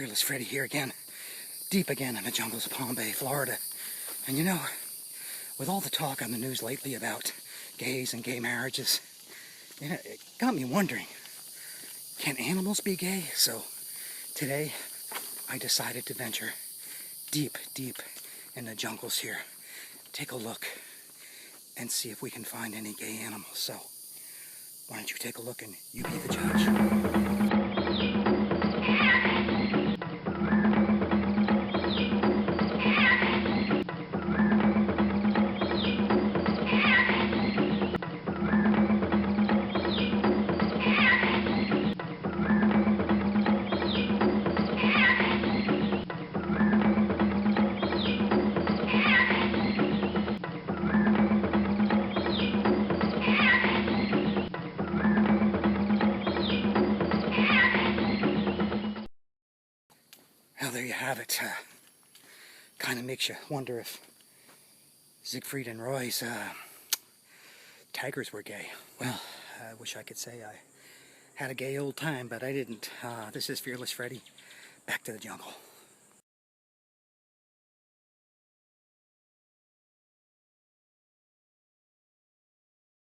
Fearless Freddie here again, deep again in the jungles of Palm Bay, Florida. And you know, with all the talk on the news lately about gays and gay marriages, you know, it got me wondering, can animals be gay? So today I decided to venture deep, deep in the jungles here, take a look and see if we can find any gay animals. So why don't you take a look and you be the judge. Well, there you have it. Kind of makes you wonder if Siegfried and Roy's tigers were gay. Well, I wish I could say I had a gay old time, but I didn't. This is Fearless Freddie. Back to the jungle.